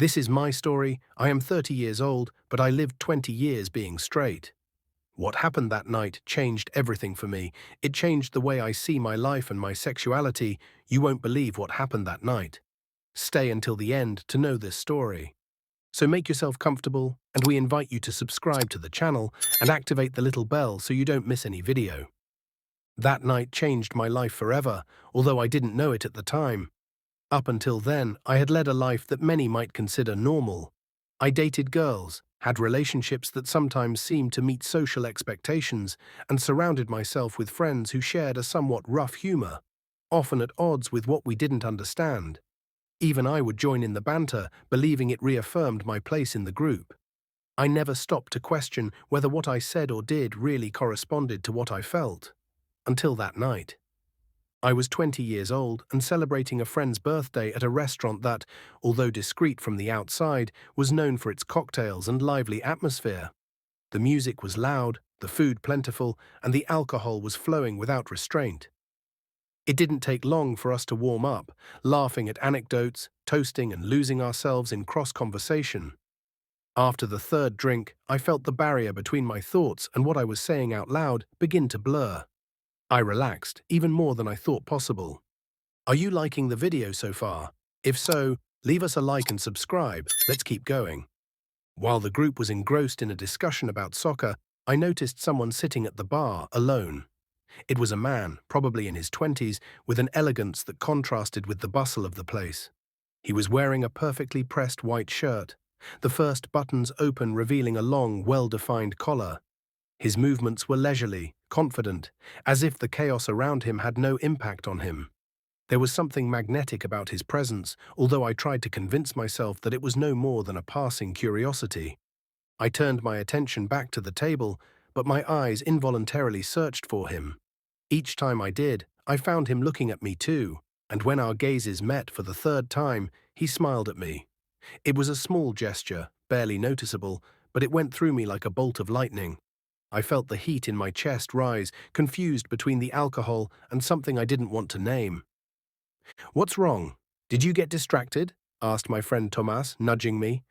This is my story. I am 30 years old, but I lived 20 years being straight. What happened that night changed everything for me. It changed the way I see my life and my sexuality. You won't believe what happened that night. Stay until the end to know this story. So make yourself comfortable, and we invite you to subscribe to the channel and activate the little bell so you don't miss any video. That night changed my life forever, although I didn't know it at the time. Up until then, I had led a life that many might consider normal. I dated girls, had relationships that sometimes seemed to meet social expectations, and surrounded myself with friends who shared a somewhat rough humor, often at odds with what we didn't understand. Even I would join in the banter, believing it reaffirmed my place in the group. I never stopped to question whether what I said or did really corresponded to what I felt. Until that night. I was 20 years old and celebrating a friend's birthday at a restaurant that, although discreet from the outside, was known for its cocktails and lively atmosphere. The music was loud, the food plentiful, and the alcohol was flowing without restraint. It didn't take long for us to warm up, laughing at anecdotes, toasting and losing ourselves in cross-conversation. After the third drink, I felt the barrier between my thoughts and what I was saying out loud begin to blur. I relaxed, even more than I thought possible. Are you liking the video so far? If so, leave us a like and subscribe. Let's keep going. While the group was engrossed in a discussion about soccer, I noticed someone sitting at the bar, alone. It was a man, probably in his 20s, with an elegance that contrasted with the bustle of the place. He was wearing a perfectly pressed white shirt, the first buttons open revealing a long, well-defined collar. His movements were leisurely, confident, as if the chaos around him had no impact on him. There was something magnetic about his presence, although I tried to convince myself that it was no more than a passing curiosity. I turned my attention back to the table, but my eyes involuntarily searched for him. Each time I did, I found him looking at me too, and when our gazes met for the third time, he smiled at me. It was a small gesture, barely noticeable, but it went through me like a bolt of lightning. I felt the heat in my chest rise, confused between the alcohol and something I didn't want to name. "What's wrong? Did you get distracted?" asked my friend Thomas, nudging me.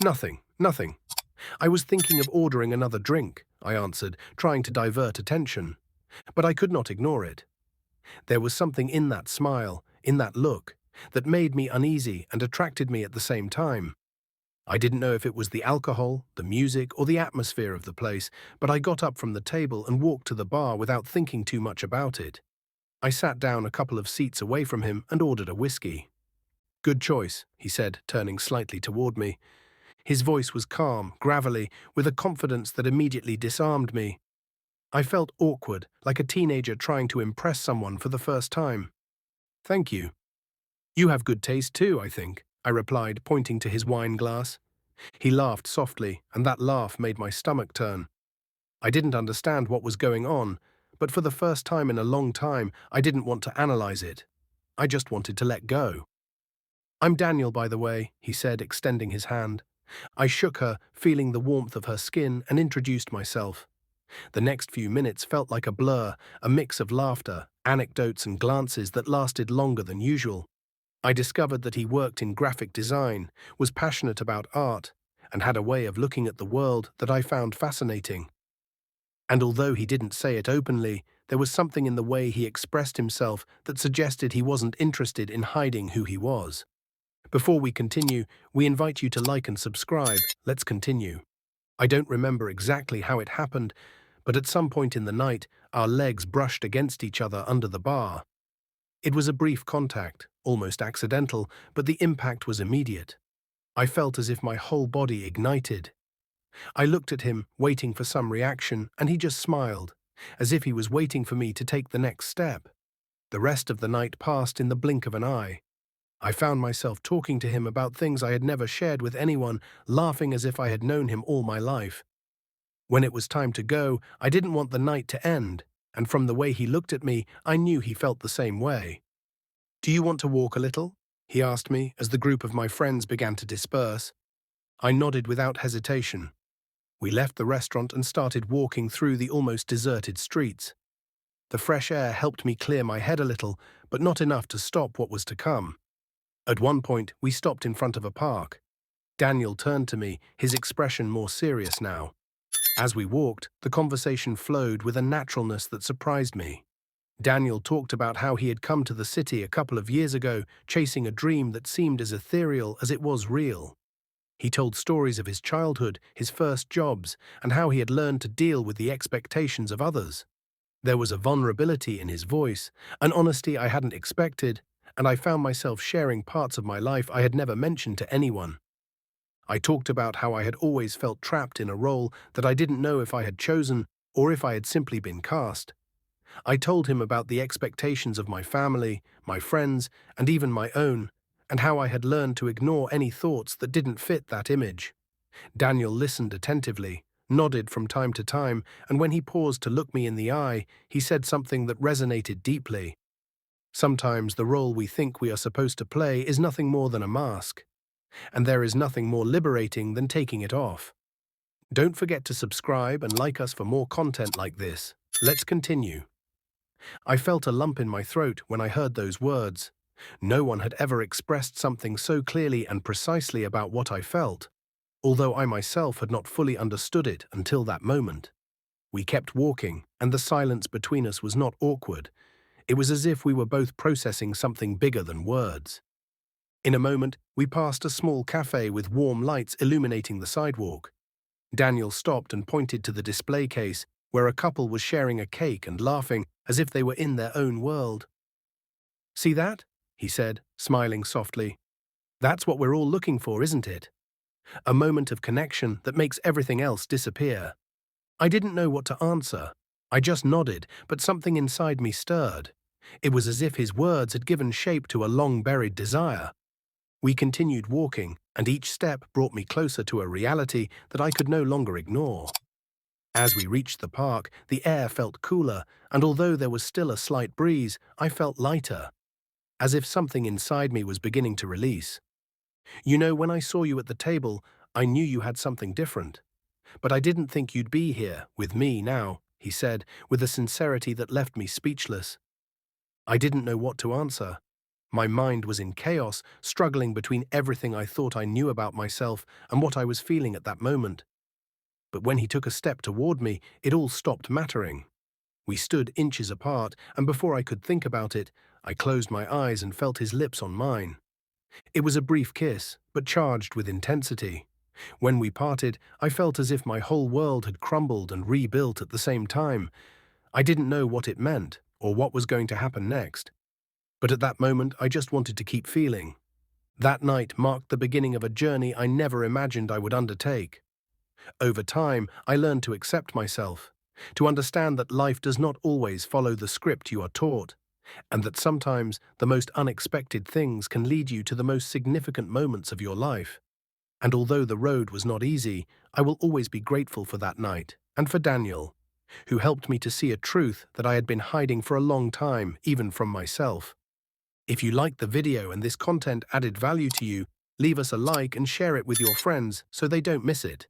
"Nothing, nothing. I was thinking of ordering another drink," I answered, trying to divert attention. But I could not ignore it. There was something in that smile, in that look, that made me uneasy and attracted me at the same time. I didn't know if it was the alcohol, the music, or the atmosphere of the place, but I got up from the table and walked to the bar without thinking too much about it. I sat down a couple of seats away from him and ordered a whiskey. "Good choice," he said, turning slightly toward me. His voice was calm, gravelly, with a confidence that immediately disarmed me. I felt awkward, like a teenager trying to impress someone for the first time. "Thank you. You have good taste too, I think," I replied, pointing to his wine glass. He laughed softly, and that laugh made my stomach turn. I didn't understand what was going on, but for the first time in a long time, I didn't want to analyze it. I just wanted to let go. "I'm Daniel, by the way," he said, extending his hand. I shook her, feeling the warmth of her skin, and introduced myself. The next few minutes felt like a blur, a mix of laughter, anecdotes, and glances that lasted longer than usual. I discovered that he worked in graphic design, was passionate about art, and had a way of looking at the world that I found fascinating. And although he didn't say it openly, there was something in the way he expressed himself that suggested he wasn't interested in hiding who he was. Before we continue, we invite you to like and subscribe. Let's continue. I don't remember exactly how it happened, but at some point in the night, our legs brushed against each other under the bar. It was a brief contact, almost accidental, but the impact was immediate. I felt as if my whole body ignited. I looked at him, waiting for some reaction, and he just smiled, as if he was waiting for me to take the next step. The rest of the night passed in the blink of an eye. I found myself talking to him about things I had never shared with anyone, laughing as if I had known him all my life. When it was time to go, I didn't want the night to end, and from the way he looked at me, I knew he felt the same way. "Do you want to walk a little?" he asked me as the group of my friends began to disperse. I nodded without hesitation. We left the restaurant and started walking through the almost deserted streets. The fresh air helped me clear my head a little, but not enough to stop what was to come. At one point, we stopped in front of a park. Daniel turned to me, his expression more serious now. As we walked, the conversation flowed with a naturalness that surprised me. Daniel talked about how he had come to the city a couple of years ago, chasing a dream that seemed as ethereal as it was real. He told stories of his childhood, his first jobs, and how he had learned to deal with the expectations of others. There was a vulnerability in his voice, an honesty I hadn't expected, and I found myself sharing parts of my life I had never mentioned to anyone. I talked about how I had always felt trapped in a role that I didn't know if I had chosen or if I had simply been cast. I told him about the expectations of my family, my friends, and even my own, and how I had learned to ignore any thoughts that didn't fit that image. Daniel listened attentively, nodded from time to time, and when he paused to look me in the eye, he said something that resonated deeply. Sometimes the role we think we are supposed to play is nothing more than a mask, and there is nothing more liberating than taking it off. Don't forget to subscribe and like us for more content like this. Let's continue. I felt a lump in my throat when I heard those words. No one had ever expressed something so clearly and precisely about what I felt, although I myself had not fully understood it until that moment. We kept walking, and the silence between us was not awkward. It was as if we were both processing something bigger than words. In a moment, we passed a small cafe with warm lights illuminating the sidewalk. Daniel stopped and pointed to the display case, where a couple was sharing a cake and laughing as if they were in their own world. "See that?" he said, smiling softly. "That's what we're all looking for, isn't it? A moment of connection that makes everything else disappear." I didn't know what to answer. I just nodded, but something inside me stirred. It was as if his words had given shape to a long-buried desire. We continued walking, and each step brought me closer to a reality that I could no longer ignore. As we reached the park, the air felt cooler, and although there was still a slight breeze, I felt lighter, as if something inside me was beginning to release. "You know, when I saw you at the table, I knew you had something different. But I didn't think you'd be here, with me now," he said, with a sincerity that left me speechless. I didn't know what to answer. My mind was in chaos, struggling between everything I thought I knew about myself and what I was feeling at that moment. But when he took a step toward me, it all stopped mattering. We stood inches apart, and before I could think about it, I closed my eyes and felt his lips on mine. It was a brief kiss, but charged with intensity. When we parted, I felt as if my whole world had crumbled and rebuilt at the same time. I didn't know what it meant, or what was going to happen next. But at that moment, I just wanted to keep feeling. That night marked the beginning of a journey I never imagined I would undertake. Over time, I learned to accept myself, to understand that life does not always follow the script you are taught, and that sometimes the most unexpected things can lead you to the most significant moments of your life. And although the road was not easy, I will always be grateful for that night, and for Daniel, who helped me to see a truth that I had been hiding for a long time, even from myself. If you liked the video and this content added value to you, leave us a like and share it with your friends so they don't miss it.